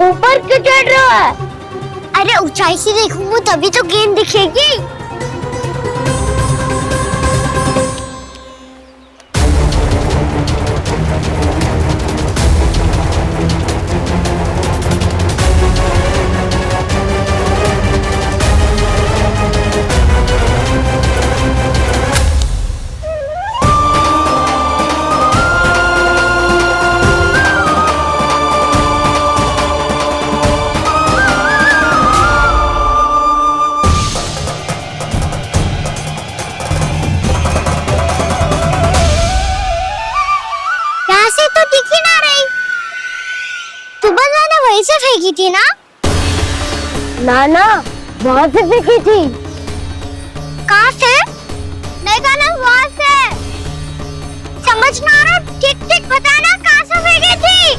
ऊपर क्यों चढ़ रहा है? अरे ऊंचाई से देखूंगा तभी तो गेंद दिखेगी। वहीं से फेंकी थी ना? ना वहां से फेंकी थी। कहाँ से? नहीं कहना वहां से। समझ ना आ रहा, ठीक ठीक बताना कहाँ से फेंकी थी?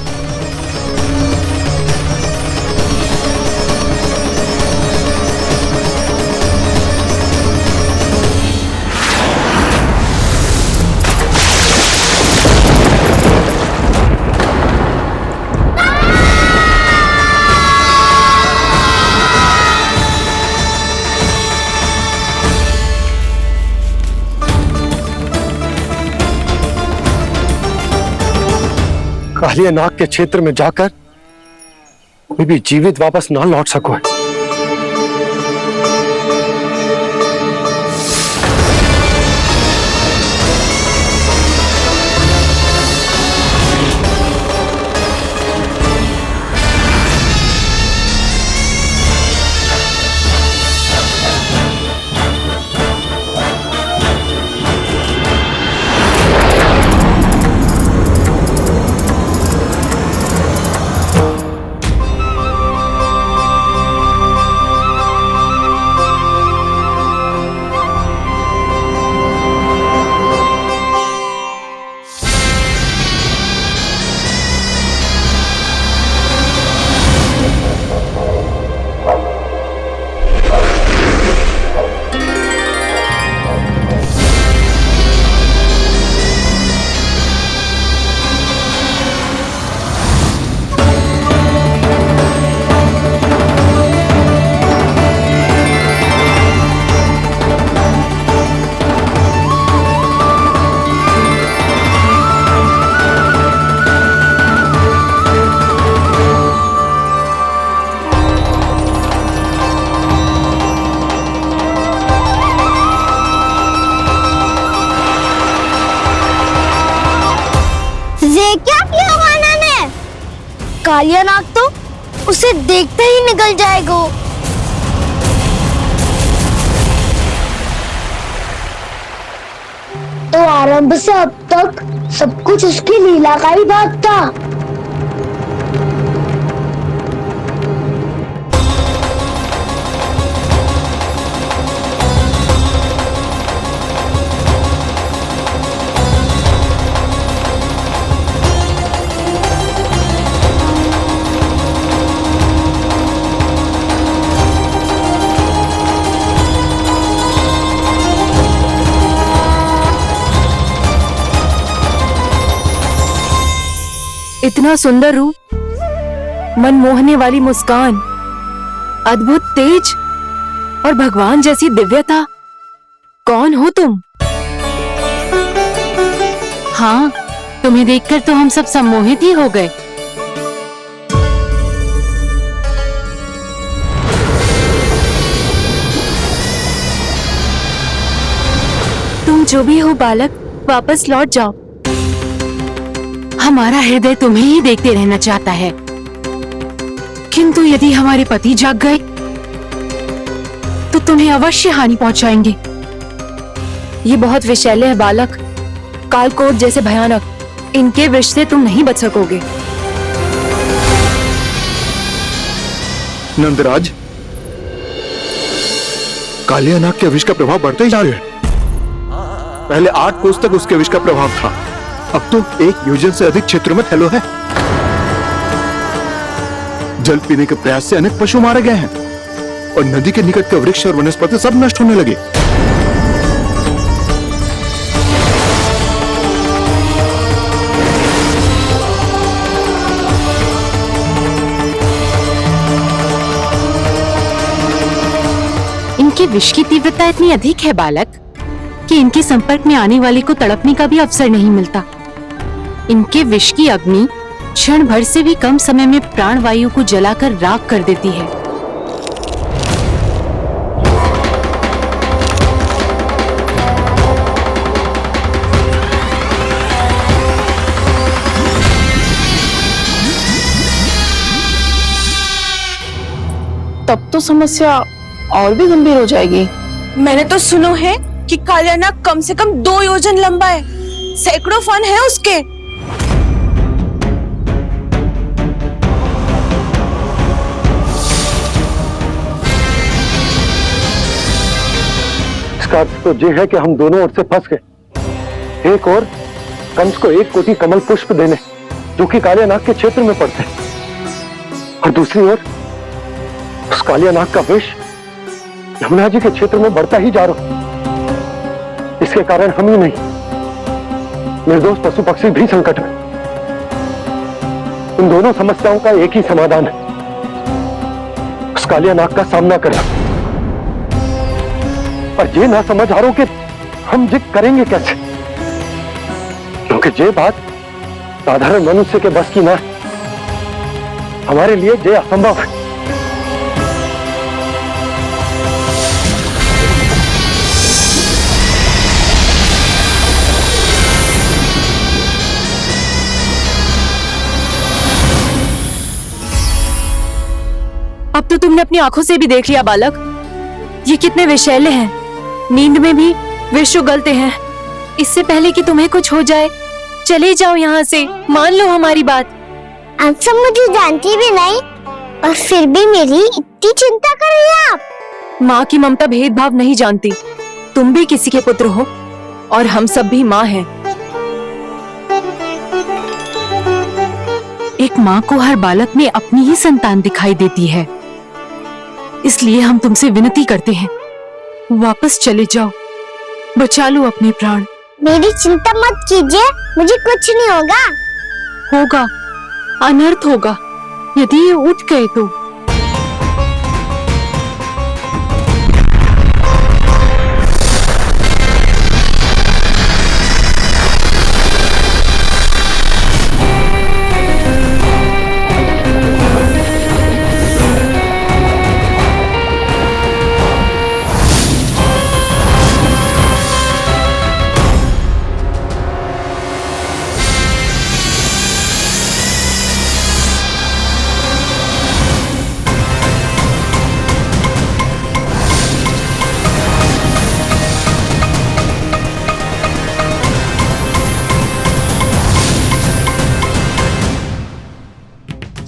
कालिया नाग के क्षेत्र में जाकर कोई भी जीवित वापस ना लौट सको है। कालिया नाग तो उसे देखते ही निकल जाएगा। तो आरंभ से अब तक सब कुछ उसकी लीला का ही भाग था। इतना सुंदर रूप, मन मोहने वाली मुस्कान, अद्भुत तेज और भगवान जैसी दिव्यता। कौन हो तुम? हाँ, तुम्हें देखकर तो हम सब सम्मोहित ही हो गए। तुम जो भी हो बालक, वापस लौट जाओ। हमारा हृदय तुम्हें ही देखते रहना चाहता है, किंतु यदि हमारे पति जाग गए तो तुम्हें अवश्य हानि पहुंचाएंगे। ये बहुत विषैले है बालक, कालकोट जैसे भयानक, इनके विष से तुम नहीं बच सकोगे। नंदराज, कालिया नाग के विष का प्रभाव बढ़ते ही जा रहा है। पहले 8 कोस तक उसके विष का प्रभाव था, अब तो 1 योजन से अधिक क्षेत्र में फैलो है। जल पीने के प्रयास से अनेक पशु मारे गए हैं और नदी के निकट के वृक्ष और वनस्पति सब नष्ट होने लगे। इनके विष की तीव्रता इतनी अधिक है बालक कि इनके संपर्क में आने वाले को तड़पने का भी अवसर नहीं मिलता। इनके विष की अग्नि क्षण भर से भी कम समय में प्राण वायु को जलाकर राख कर देती है। तब तो समस्या और भी गंभीर हो जाएगी। मैंने तो सुनो है कि कालियानाग कम से कम 2 योजन लंबा है, सैकड़ों फन है उसके। इसका अर्थ तो ये है कि हम दोनों ओर से फंस गए। एक और कंस को 1 कोटि कमल पुष्प देने जो कि कालियानाग के क्षेत्र में पड़ते हैं, और दूसरी ओर उस कालियानाग का विष यमुना जी के क्षेत्र में बढ़ता ही जा रहा। इसके कारण हम ही नहीं, निर्दोष पशु पक्षी भी संकट में। इन दोनों समस्याओं का एक ही समाधान है, उस कालियानाग का सामना करना। पर ये ना समझ आ रहा कि हम ये करेंगे कैसे, क्योंकि ये बात साधारण मनुष्य के बस की ना है। हमारे लिए ये असंभव है। अब तो तुमने अपनी आंखों से भी देख लिया बालक, ये कितने विषैले हैं। नींद में भी विष उगलते हैं। इससे पहले कि तुम्हें कुछ हो जाए, चले जाओ यहाँ से, मान लो हमारी बात। आप सब मुझे जानती भी नहीं और फिर भी मेरी इतनी चिंता कर रही हैं आप। माँ की ममता भेदभाव नहीं जानती। तुम भी किसी के पुत्र हो और हम सब भी माँ हैं। एक माँ को हर बालक में अपनी ही संतान दिखाई देती है, इसलिए हम तुमसे विनती करते हैं, वापस चले जाओ, बचा लो अपने प्राण। मेरी चिंता मत कीजिए, मुझे कुछ नहीं होगा। होगा, अनर्थ होगा यदि ये उठ गए तो।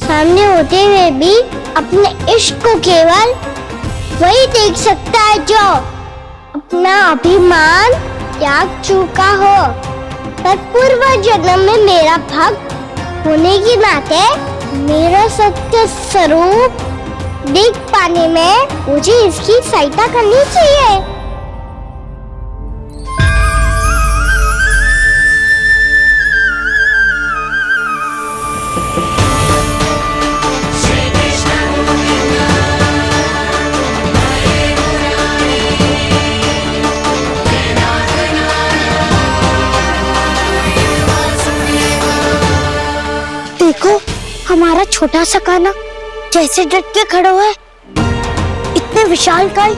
सामने होते हुए भी अपने इश्क को केवल वही देख सकता है जो अपना अभिमान त्याग चुका हो। पर पूर्व जन्म में मेरा भक्त होने के नाते मेरा सत्य स्वरूप देख पाने में मुझे इसकी सहायता करनी चाहिए। देखो हमारा छोटा सा कान्हा जैसे डट के खड़ा हुआ है, इतने विशालकाय,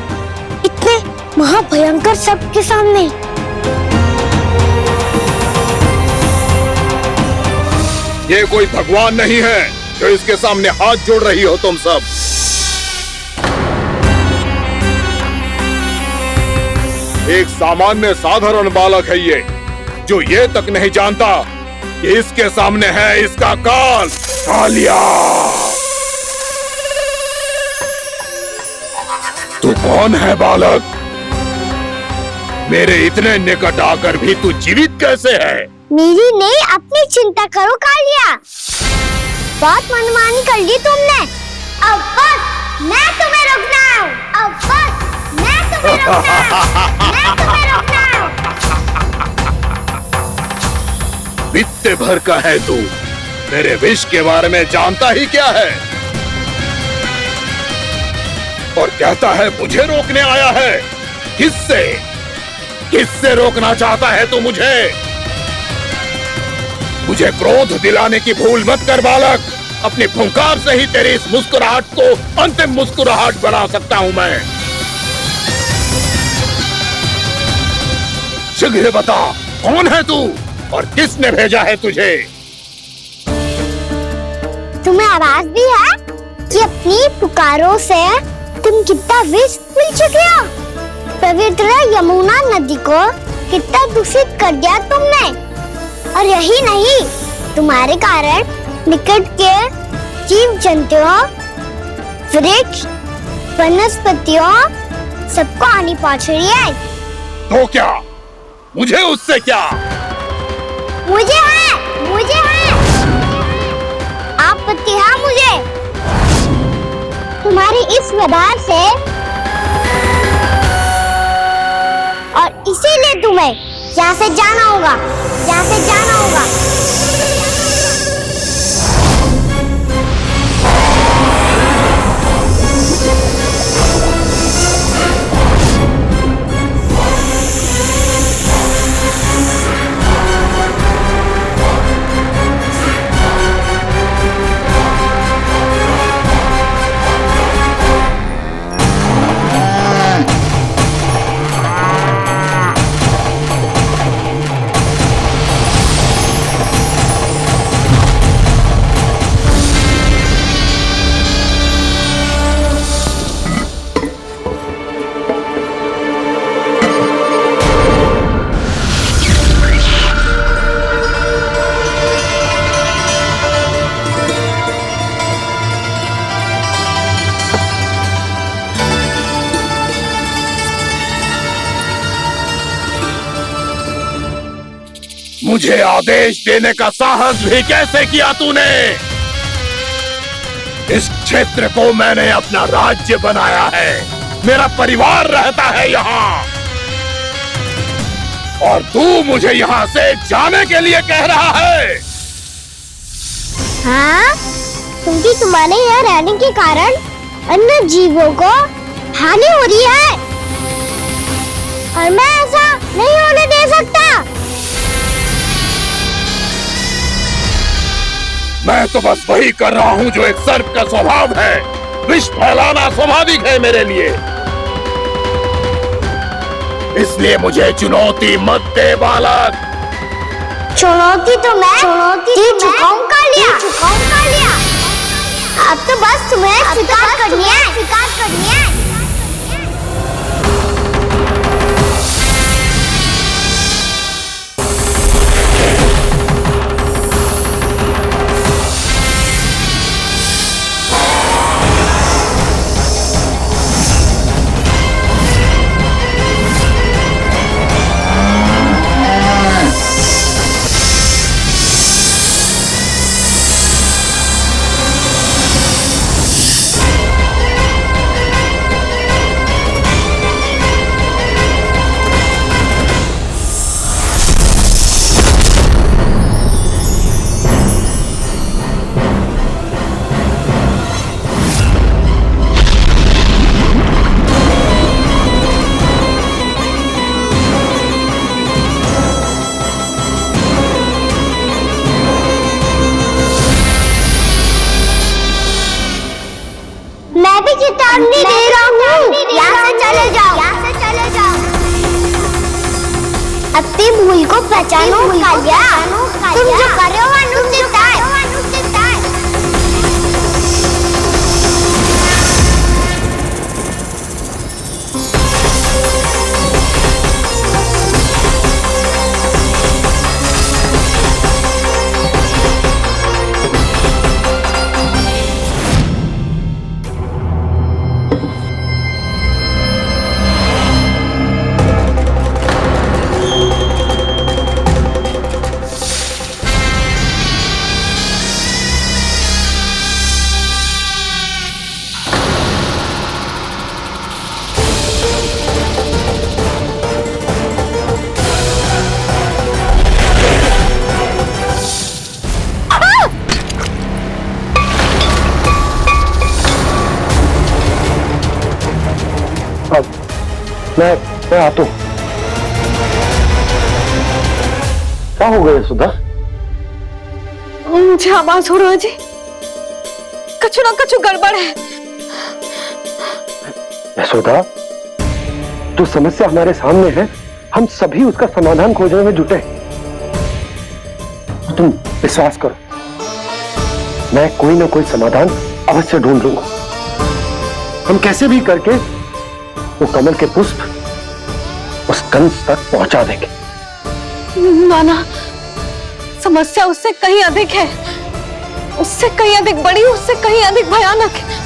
इतने महाभयंकर सबके सामने। ये कोई भगवान नहीं है जो इसके सामने हाथ जोड़ रही हो तुम सब। एक सामान्य साधारण बालक है ये, जो ये तक नहीं जानता कि इसके सामने है इसका काल, कालिया। तू कौन है बालक? मेरे इतने निकट आकर भी तू जीवित कैसे है? मेरी नहीं, अपनी चिंता करो कालिया। बहुत मनमानी कर ली तुमने। अब बस मैं तुम्हें रोकना हूँ। अब बस मैं तुम्हें रोकना हूँ। मैं तुम्हें रोकना हूँ। बित्ते भर का है तू, मेरे विष के बारे में जानता ही क्या है? और कहता है मुझे रोकने आया है। किससे? किससे रोकना चाहता है तू मुझे? मुझे क्रोध दिलाने की भूल मत कर बालक। अपनी फुंकार से ही तेरी इस मुस्कुराहट को अंतिम मुस्कुराहट बना सकता हूं मैं। शीघ्र बता, कौन है तू और किसने भेजा है तुझे? तुम्हें आवाज भी है कि अपनी पुकारों से तुम कितना विष भूल चुके हो। पवित्र यमुना नदी को कितना दूषित कर दिया तुमने। और यही नहीं, तुम्हारे कारण निकट के जीव जंतुओं, वृक्ष, वनस्पतियों सबको हानि पहुंच रही है। तो क्या? मुझे उससे क्या? मुझे है आपत्ति है मुझे तुम्हारी इस व्यवहार से, और इसीलिए तुम्हें यहाँ से जाना होगा। मुझे आदेश देने का साहस भी कैसे किया तूने? इस क्षेत्र को मैंने अपना राज्य बनाया है। मेरा परिवार रहता है यहाँ, और तू मुझे यहाँ से जाने के लिए कह रहा है? हाँ, क्योंकि तुम्हारे यहाँ रहने के कारण अन्य जीवों को हानि हो रही है, और मैं ऐसा नहीं होने दे सकता। मैं तो बस वही कर रहा हूँ जो एक सर्प का स्वभाव है। विष फैलाना स्वाभाविक है मेरे लिए। इसलिए मुझे चुनौती मत दे बालक। चुनौती तो मैं चुकाऊंगा लिया। अब तो बस तुम्हें स्वीकार करनी है। मैं भी चेतावनी दे रहा हूँ, यहाँ से चले जाओ। अपनी भूल को पहचानो कालिया। तुम जो कर रहे हो अनुचित है। मैं आता हूं। क्या हो गया सुधा? मुझे आवाज हो रहा है जी, कछु ना कछु गड़बड़ है। यशोदा, जो समस्या हमारे सामने है, हम सभी उसका समाधान खोजने में जुटे। तुम विश्वास करो, मैं कोई ना कोई समाधान अवश्य ढूंढ लूंगा। हम कैसे भी करके वो कमल के पुष्प उस कंस तक पहुंचा देंगे। नाना, समस्या उससे कहीं अधिक है, उससे कहीं अधिक बड़ी, उससे कहीं अधिक भयानक है।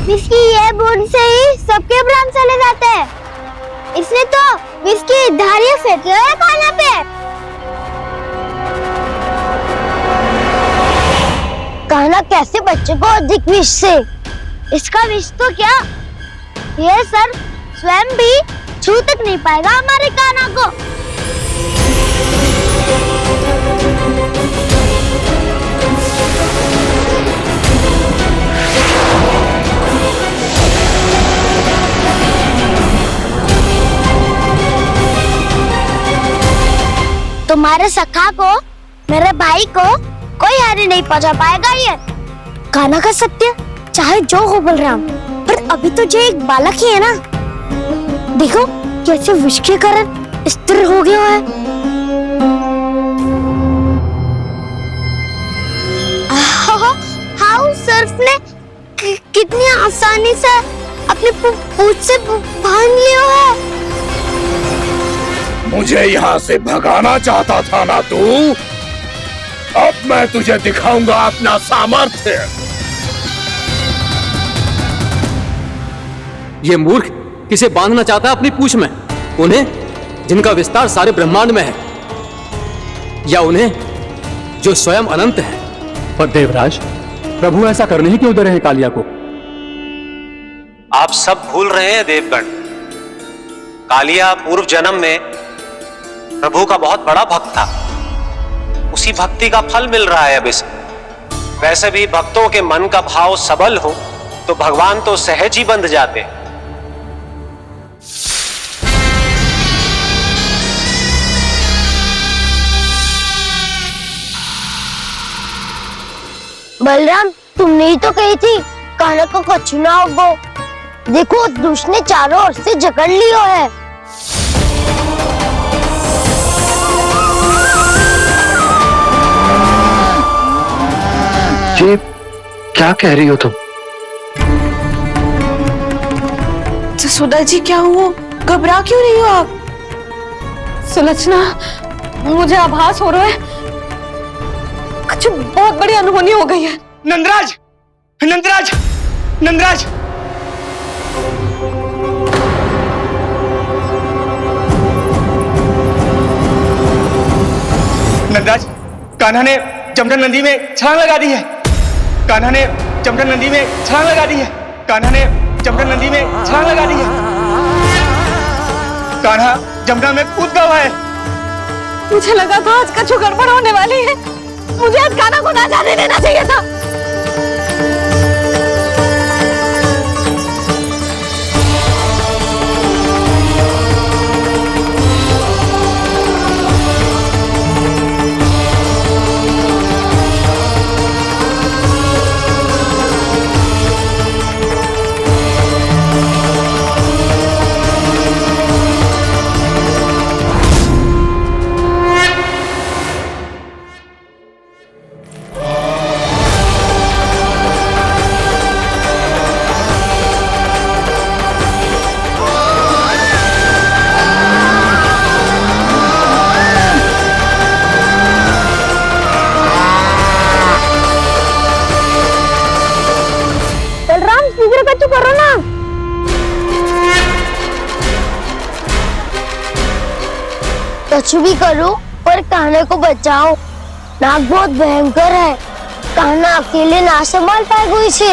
विस्की ये बूंद से ही सबके प्राण चले जाते हैं। इसने तो विस्की धारियां फेंकी है खाना पे। कहना कैसे बच्चे को अधिक विष से? इसका विष तो क्या, ये सर स्वयं भी छू तक नहीं पाएगा हमारे कान्हा को। तुम्हारे सखा को, मेरे भाई को कोई हानि नहीं पहुंचा पाएगा। ये कान्हा का सत्य चाहे जो हो बलराम, पर अभी तो जो एक बालक ही है ना। देखो कैसे विष के कारण स्थिर हो गया है। हाउ सर्फ ने कितनी आसानी से अपनी पूंछ से बांध लिया है। मुझे यहाँ से भगाना चाहता था ना तू? अब मैं तुझे दिखाऊंगा अपना सामर्थ्य। ये मूर्ख किसे बांधना चाहता है अपनी पूंछ में? उन्हें जिनका विस्तार सारे ब्रह्मांड में है, या उन्हें जो स्वयं अनंत है? पर देवराज, प्रभु ऐसा करने ही क्यों दे रहे हैं कालिया को? आप सब भूल रहे हैं देवगण, कालिया पूर्व जन्म में प्रभु का बहुत बड़ा भक्त था। उसी भक्ति का फल मिल रहा है अब इसे। वैसे भी भक्तों के मन का भाव सबल हो तो भगवान तो सहज ही बंध जाते। बलराम, तुमने ही तो कही थी कान्हा को कछु ना होगो। देखो दुष्ट ने चारों ओर से जकड़ लियो है। ये क्या कह रही हो तुम? जसोदा जी, क्या हुआ? घबरा क्यों रही हो आप? सुलक्षणा, मुझे आभास हो रहा है कुछ बहुत बड़ी अनहोनी हो गई है। नंदराज, नंदराज, नंदराज! नंदराज, कान्हा ने जमदग्नि नदी में छलांग लगा दी है। कान्हा ने जमदग्नि नदी में छलांग लगा दी है। कान्हा ने जमदग्नि नदी में छलांग लगा दी है। कान्हा जमुना में कूद गया है। मुझे लगा था आज कछु गड़बड़ होने वाली है। मुझे आज कान्हा को ना जाने देना चाहिए था। करो ना। कुछ भी करो पर कान्हा को बचाओ। नाग बहुत भयंकर है। कान्हा अकेले ना संभाल पाएगा इसे।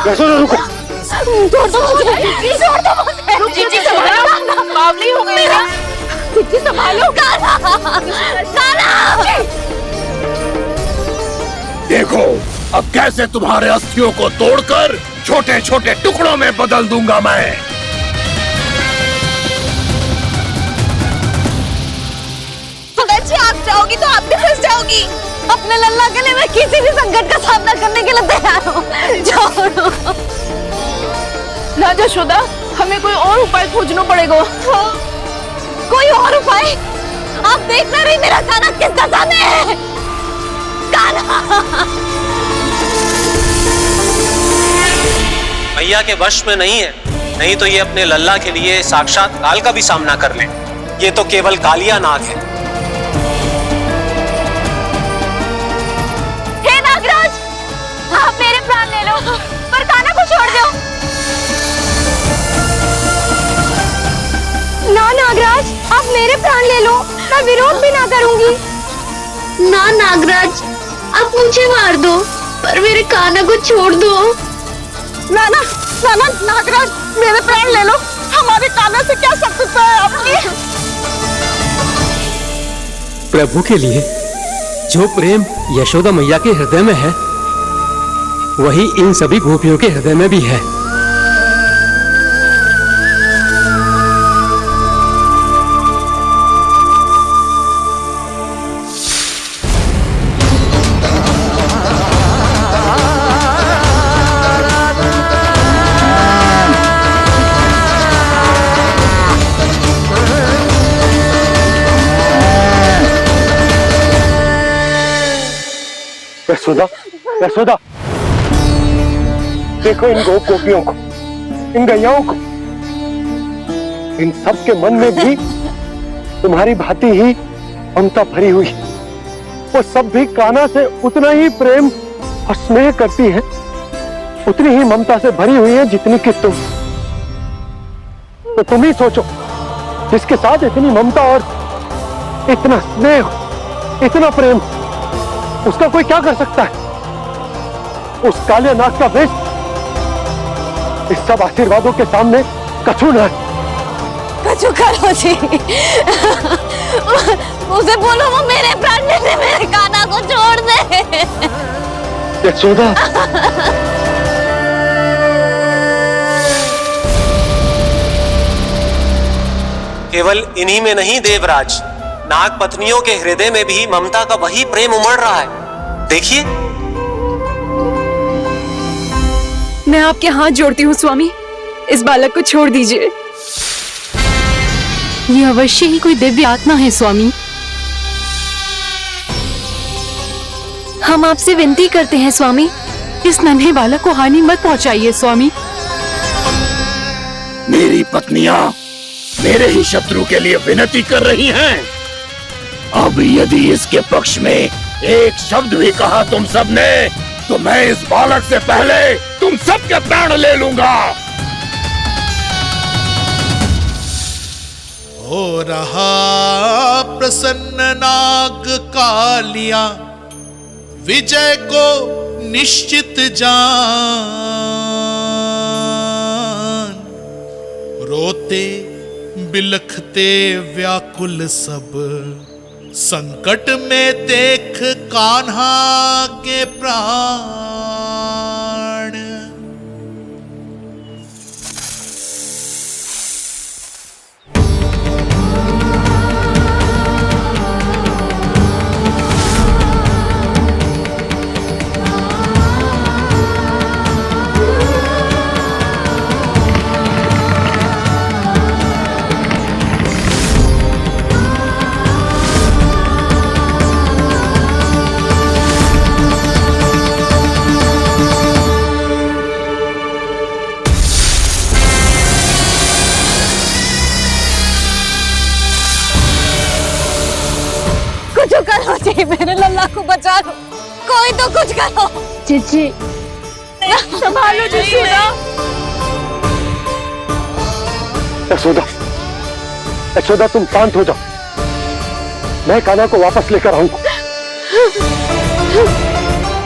यशोदा रुको। छोड़ दो मुझे, छोड़ दो मुझे। जीजी संभालो, बावली हो गई ना। जीजी संभालो। देखो अब कैसे तुम्हारे अस्थियों को तोड़कर छोटे छोटे टुकड़ों में बदल दूंगा मैं। सुदाजी, आप जाओगी तो आप भी फंस जाओगी। अपने लल्ला के लिए मैं किसी भी संकट का सामना करने के लिए तैयार हूँ। छोड़ो ना यशोदा, हमें कोई और उपाय खोजना पड़ेगा। कोई और उपाय? आप देख ना रही मेरा काना किस दशा में है। काना मैया के वश में नहीं है, नहीं तो ये अपने लल्ला के लिए साक्षात काल का भी सामना कर ले। ये तो केवल कालिया नाग है। हे नागराज, आप मेरे प्राण ले लो पर काना को छोड़ दो। ना नागराज, आप मेरे प्राण ले लो, मैं विरोध भी ना करूंगी। ना नागराज, आप मुझे मार दो पर मेरे काना को छोड़ दो। ना ना ना ना नागराज, मेरे प्राण ले लो, हमारे काना से क्या शत्रुता है आपकी? प्रभु के लिए जो प्रेम यशोदा मैया के हृदय में है, वही इन सभी गोपियों के हृदय में भी है। यशोदा, यशोदा, देखो इन गोपियों को, इन गैयाओं को, इन सब के मन में भी तुम्हारी भांति ही ममता भरी हुई। वो सब भी कान्हा से उतना ही प्रेम और स्नेह करती है, उतनी ही ममता से भरी हुई है जितनी कि तुम। तो तुम ही सोचो, जिसके साथ इतनी ममता और इतना स्नेह, इतना प्रेम, उसका कोई क्या कर सकता है? उस काले नाग का वेश इस सब आशीर्वादों के सामने कछु न है। कछु करो जी, उसे बोलो वो मेरे प्राण में से मेरे काना को छोड़ दे। यशोदा, केवल इन्हीं में नहीं देवराज, नाग पत्नियों के हृदय में भी ममता का वही प्रेम उमड़ रहा है। देखिए। मैं आपके हाथ जोड़ती हूँ स्वामी, इस बालक को छोड़ दीजिए। ये अवश्य ही कोई दिव्य आत्मा है स्वामी। हम आपसे विनती करते हैं स्वामी, इस नन्हे बालक को हानि मत पहुंचाइए स्वामी। मेरी पत्नियां मेरे ही शत्रु के लिए विनती कर रही हैं। अब यदि इसके पक्ष में एक शब्द भी कहा तुम सबने, तो मैं इस बालक से पहले तुम सबके प्राण ले लूंगा। हो रहा प्रसन्न नाग कालिया, विजय को निश्चित जान। रोते बिलखते व्याकुल सब, संकट में देख कान्हा के प्राण। जी, मेरे लल्ला को बचा लो, कोई तो कुछ करो। जीजी संभालो जीजी। यशोदा, यशोदा तुम शांत हो जाओ, मैं कान्हा को वापस लेकर आऊंगा।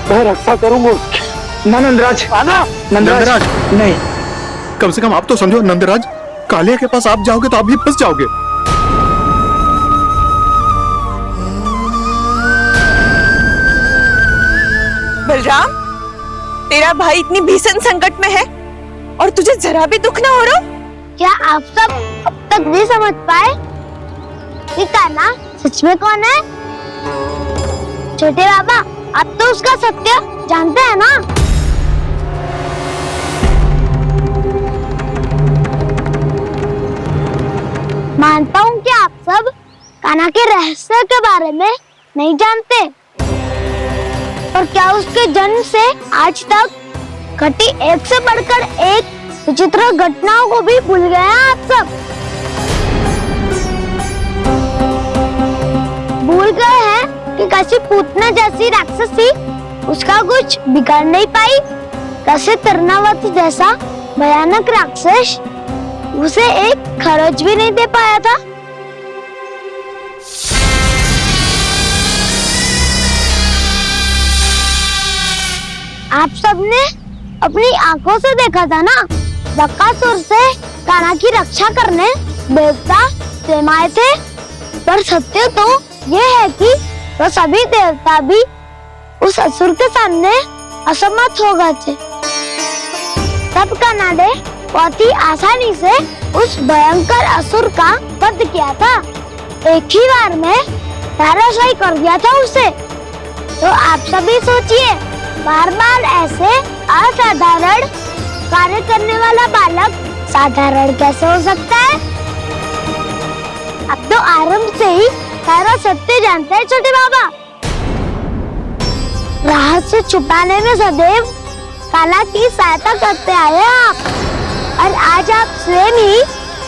मैं रक्षा करूंगा उसकी। ना नंदराज, नंदराज नहीं। कम से कम आप तो समझो नंदराज, कालिया के पास आप जाओगे तो आप भी फंस जाओगे। बलराम, तेरा भाई इतनी भीषण संकट में है और तुझे जरा भी दुख ना हो रहा? क्या आप सब अब तक नहीं समझ पाए कि कान्हा सच में कौन है? छोटे बाबा, आप तो उसका सत्य जानते हैं ना? मानता हूँ कि आप सब कान्हा के रहस्य के बारे में नहीं जानते, पर क्या उसके जन्म से आज तक घटी एक से बढ़कर एक विचित्र घटनाओं को भी भूल गए हैं आप सब? भूल गए हैं कि कैसी पूतना जैसी राक्षसी उसका कुछ बिगाड़ नहीं पाई, कैसे तरनावती जैसा भयानक राक्षस उसे एक खरोच भी नहीं दे पाया था। आप सबने अपनी आंखों से देखा था ना, बकासुर से कान्हा की रक्षा करने देवता स्वयं आए थे, पर सत्य तो ये है कि वो सभी देवता भी उस असुर के सामने असमर्थ हो गए थे। तब कान्हा ने बहुत ही आसानी से उस भयंकर असुर का वध किया था, एक ही बार में धराशायी कर दिया था उसे। तो आप सभी सोचिए, बार बार ऐसे असाधारण कार्य करने वाला बालक साधारण कैसे हो सकता है? अब तो आरंभ से ही सारा सत्य जानते हैं छोटे बाबा। रहस्य छुपाने में सदैव कान्हा की सहायता करते आए हैं आप, और आज आप स्वयं ही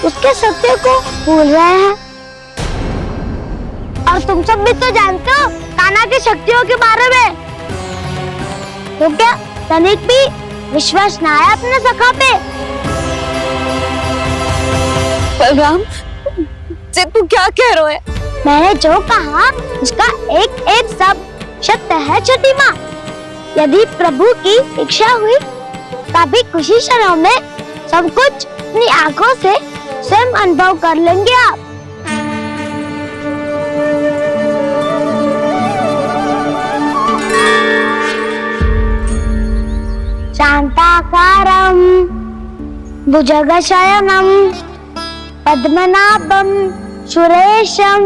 उसके सत्य को भूल रहे हैं। और तुम सब भी तो जानते हो कान्हा की शक्तियों के बारे में, तो क्या तनिक भी विश्वास न आया अपने सखा पे? बलराम, तू क्या कह रहा है? मैंने जो कहा उसका एक एक शब्द सत्य है छोटी माँ। यदि प्रभु की इच्छा हुई तभी कुछ ही क्षणों में सब कुछ अपनी आंखों से स्वयं अनुभव कर लेंगे आप। शांताकारं भुजगशयनं पद्मनाभं सुरेशं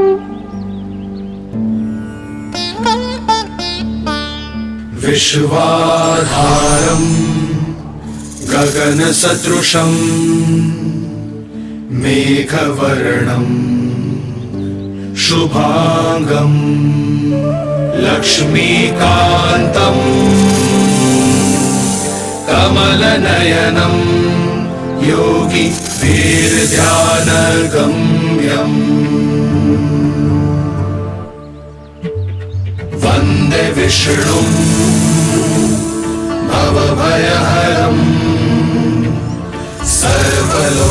विश्वाधारं गगनसदृशं मेघवर्णं शुभांगं लक्ष्मीकान्तं कमलनयनं योगी वीरध्यानगम्यं वन्दे विष्णुं भवभयहरं सर्वलोकैकनाथम्।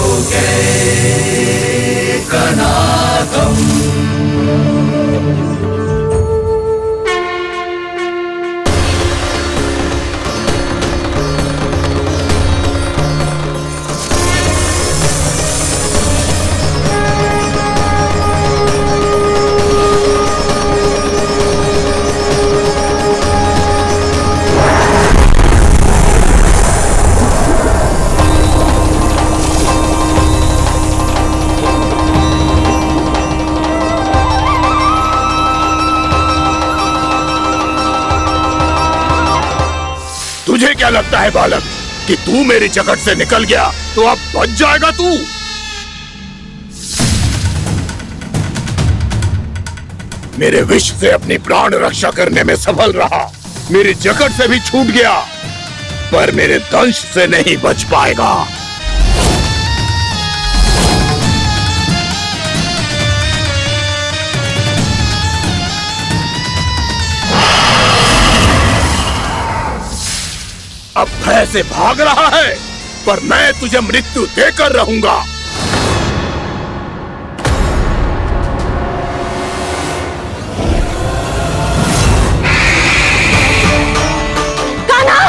तुझे क्या लगता है बालक कि तू मेरी जकड़ से निकल गया तो अब बच जाएगा तू? मेरे विष से अपनी प्राण रक्षा करने में सफल रहा, मेरी जकड़ से भी छूट गया, पर मेरे दंश से नहीं बच पाएगा। अब भय से भाग रहा है, पर मैं तुझे मृत्यु देकर रहूंगा। कान्हा!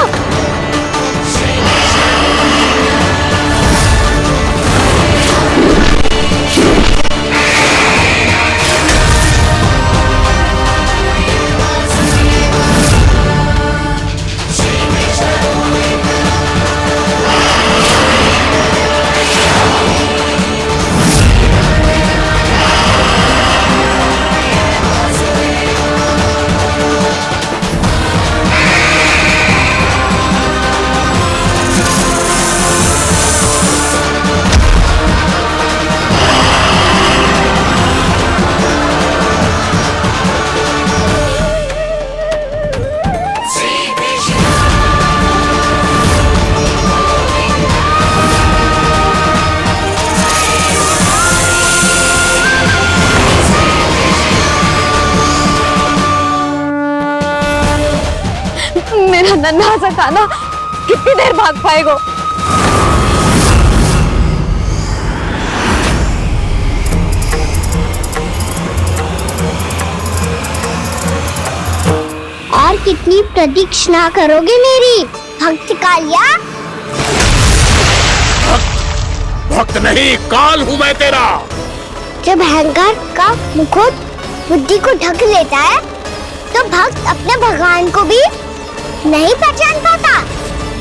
मेरा नन्हा सा कान्हा कितनी देर भाग पाएगा? और कितनी प्रतीक्षा करोगे मेरी भक्त कालिया? भक्त नहीं, काल हूँ मैं तेरा। जब अहंकार का मुकुट बुद्धि को ढक लेता है तो भक्त अपने भगवान को भी नहीं पहचान पाता।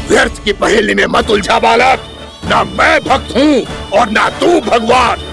व्यर्थ की पहेली में मत उलझा बालक। ना मैं भक्त हूँ और ना तू भगवान।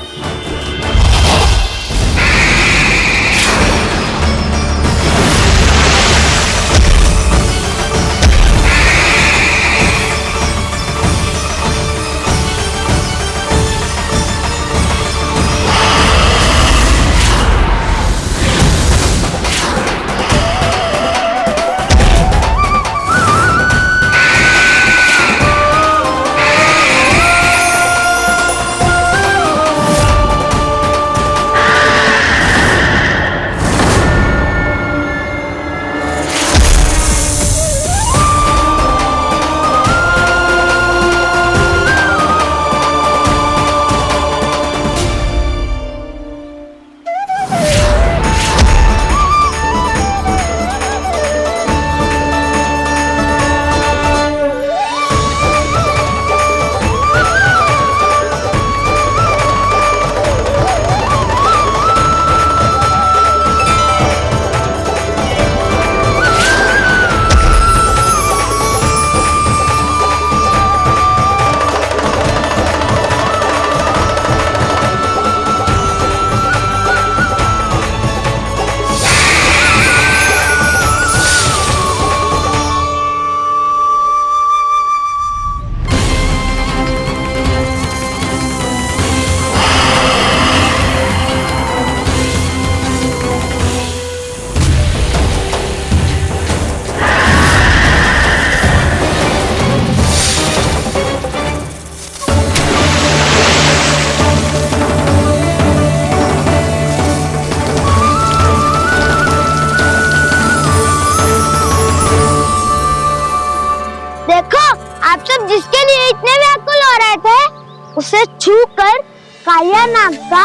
उसे छूकर कालिया नाग का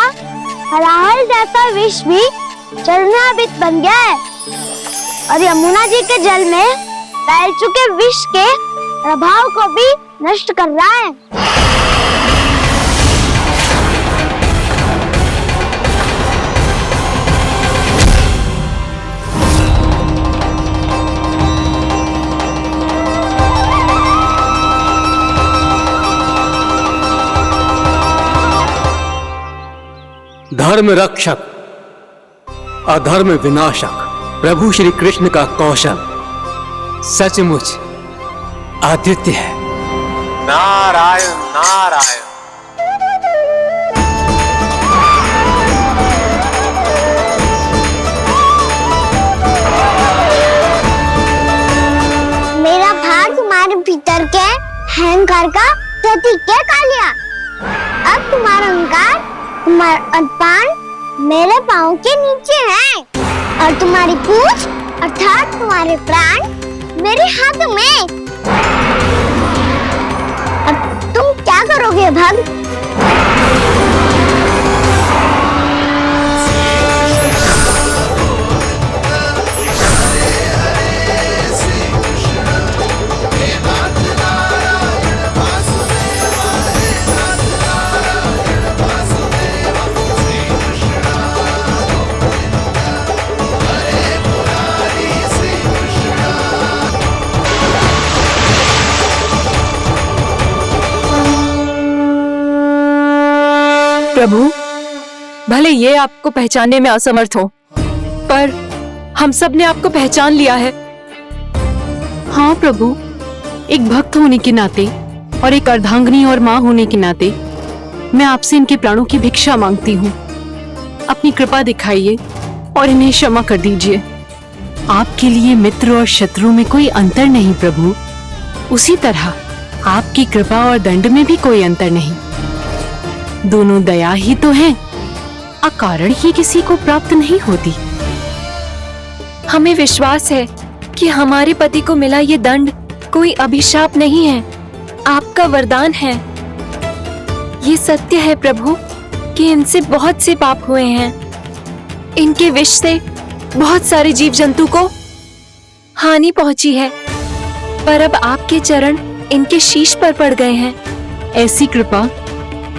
हलाहल जैसा विष भी चरणामृत बन गया है और यमुना जी के जल में फैल चुके विष के प्रभाव को भी नष्ट कर रहा है। धर्म रक्षक अधर्म विनाशक प्रभु श्री कृष्ण का कौशल सचमुच अद्वितीय है। नारायण नारायण। मेरा भाग तुम्हारे भीतर के अहंकार का प्रतीक है कालिया। अब तुम्हारा अहंकार, तुम्हारा अनपान मेरे पाँव के नीचे है और तुम्हारी पूंछ अर्थात तुम्हारे प्राण मेरे हाथों में। अब तुम क्या करोगे भक्त? प्रभु, भले ये आपको पहचानने में असमर्थ हो, पर हम सब ने आपको पहचान लिया है। हाँ प्रभु, एक भक्त होने के नाते और एक अर्धांगिनी और माँ होने के नाते मैं आपसे इनके प्राणों की भिक्षा मांगती हूँ। अपनी कृपा दिखाइए और इन्हें क्षमा कर दीजिए। आपके लिए मित्र और शत्रु में कोई अंतर नहीं प्रभु। उसी तरह आपकी कृपा और दंड में भी कोई अंतर नहीं। दोनों दया ही तो हैं, अकारण ही किसी को प्राप्त नहीं होती। हमें विश्वास है कि हमारे पति को मिला ये दंड कोई अभिशाप नहीं है, आपका वरदान है। ये सत्य है प्रभु कि इनसे बहुत से पाप हुए हैं। इनके विष से बहुत सारे जीव जंतु को हानि पहुंची है, पर अब आपके चरण इनके शीश पर पड़ गए हैं। ऐसी कृपा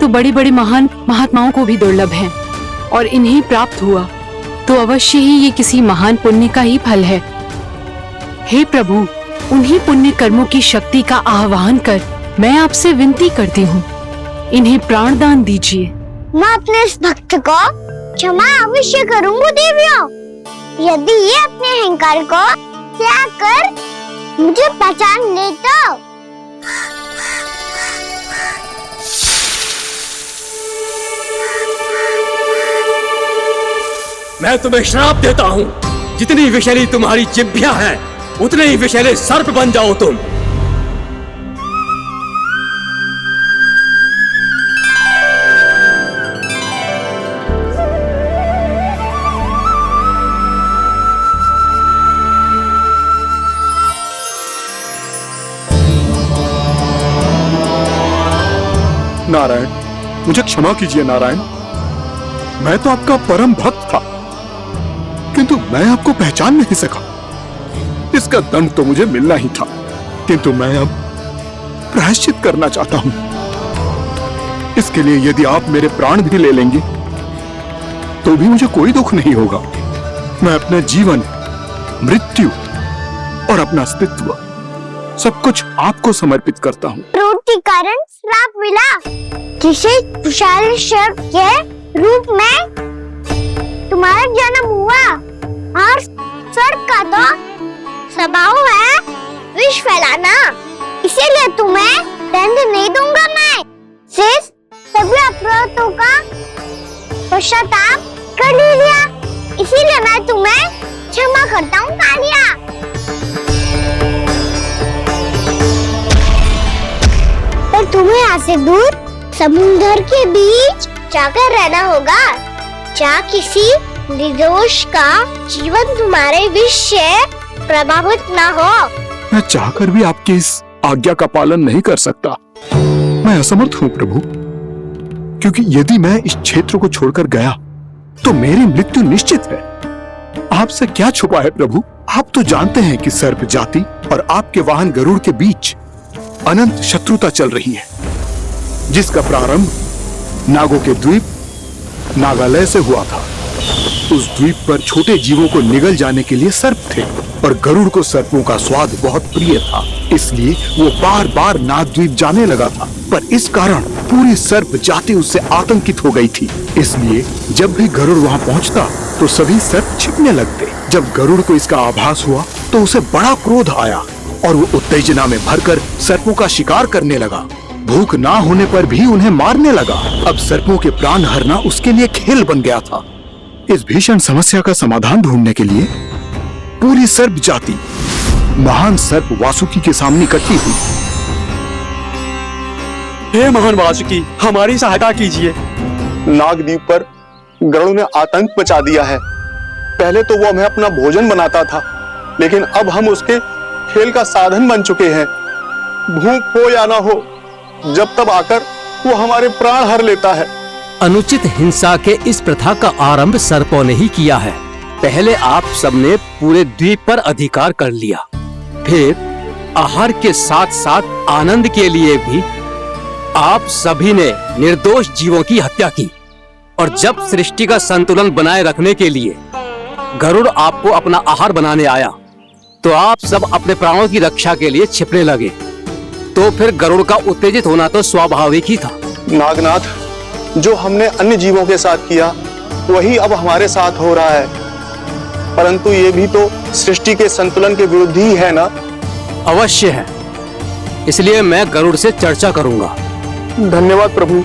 तो बड़ी बड़ी महान महात्माओं को भी दुर्लभ है, और इन्हें प्राप्त हुआ तो अवश्य ही ये किसी महान पुण्य का ही फल है। हे प्रभु, उन्हीं पुण्य कर्मों की शक्ति का आह्वान कर मैं आपसे विनती करती हूँ, इन्हें प्राण दान दीजिए। मैं अपने इस भक्त को क्षमा अवश्य करूंगी देवियों, यदि ये अपने अहंकार को त्याग कर मुझे पहचान ले तो। मैं तुम्हें श्राप देता हूँ, जितनी विषैली तुम्हारी जिह्वा है उतने ही विषैले सर्प बन जाओ तुम। नारायण, मुझे क्षमा कीजिए नारायण। मैं तो आपका परम भक्त था, किंतु मैं आपको पहचान नहीं सका। इसका दंड तो मुझे मिलना ही था, किंतु मैं अब प्रायश्चित करना चाहता हूं। इसके लिए यदि आप मेरे प्राण भी ले लेंगे तो भी मुझे कोई दुख नहीं होगा। मैं अपने जीवन, मृत्यु और अपना अस्तित्व सब कुछ आपको समर्पित करता हूँ। क्रोध के कारण श्राप मिला, जिसे विशाल सर्प के रूप में तुम्हारा जन्म हुआ, और सर्प का तो स्वभाव है विष फैलाना, इसीलिए तुम्हें दंड नहीं दूंगा। मैं सिर्फ सभी अपराधों का पश्चाताप कर लिया, इसीलिए मैं तुम्हें क्षमा करता हूँ कालिया। पर तुम्हें यहाँ से दूर समुद्र के बीच जाकर रहना होगा, जहाँ किसी निर्दोष का जीवन तुम्हारे विष से प्रभावित न हो। मैं चाहकर भी आपकी इस आज्ञा का पालन नहीं कर सकता। मैं असमर्थ हूँ प्रभु, क्योंकि यदि मैं इस क्षेत्र को छोड़कर गया तो मेरी मृत्यु निश्चित है। आपसे क्या छुपा है प्रभु, आप तो जानते हैं कि सर्प जाति और आपके वाहन गरुड़ के बीच अनंत शत्रुता चल रही है, जिसका प्रारंभ नागों के द्वीप नागालय से हुआ था। उस द्वीप पर छोटे जीवों को निगल जाने के लिए सर्प थे, और गरुड़ को सर्पों का स्वाद बहुत प्रिय था, इसलिए वो बार बार नागद्वीप जाने लगा था। पर इस कारण पूरी सर्प जाति उससे आतंकित हो गई थी, इसलिए जब भी गरुड़ वहाँ पहुँचता तो सभी सर्प छिपने लगते। जब गरुड़ को इसका आभास हुआ तो उसे बड़ा क्रोध आया, और वो उत्तेजना में भरकर सर्पों का शिकार करने लगा। भूख ना होने पर भी उन्हें मारने लगा। अब सर्पों के प्राण हरना उसके लिए खेल बन गया था। इस भीषण समस्या का समाधान ढूंढने के लिए पूरी सर्प जाति महान सर्प वासुकी के सामने इकट्ठी हुई। हे महान वासुकी, हमारी सहायता कीजिए। नागद्वीप पर गरुड़ ने आतंक मचा दिया है। पहले तो वो हमें अपना भोजन बनाता था, लेकिन अब हम उसके खेल का साधन बन चुके हैं। भूख हो या ना हो, जब तब आकर वो हमारे प्राण हर लेता है। अनुचित हिंसा के इस प्रथा का आरंभ सर्पों ने ही किया है। पहले आप सबने पूरे द्वीप पर अधिकार कर लिया, फिर आहार के साथ साथ आनंद के लिए भी आप सभी ने निर्दोष जीवों की हत्या की। और जब सृष्टि का संतुलन बनाए रखने के लिए गरुड़ आपको अपना आहार बनाने आया, तो आप सब अपने प्राणों की रक्षा के लिए छिपने लगे। तो फिर गरुड़ का उत्तेजित होना तो स्वाभाविक ही था। नागनाथ, जो हमने अन्य जीवों के साथ किया वही अब हमारे साथ हो रहा है, परंतु ये भी तो सृष्टि के संतुलन के विरुद्ध ही है ना? अवश्य है, इसलिए मैं गरुड़ से चर्चा करूंगा। धन्यवाद प्रभु।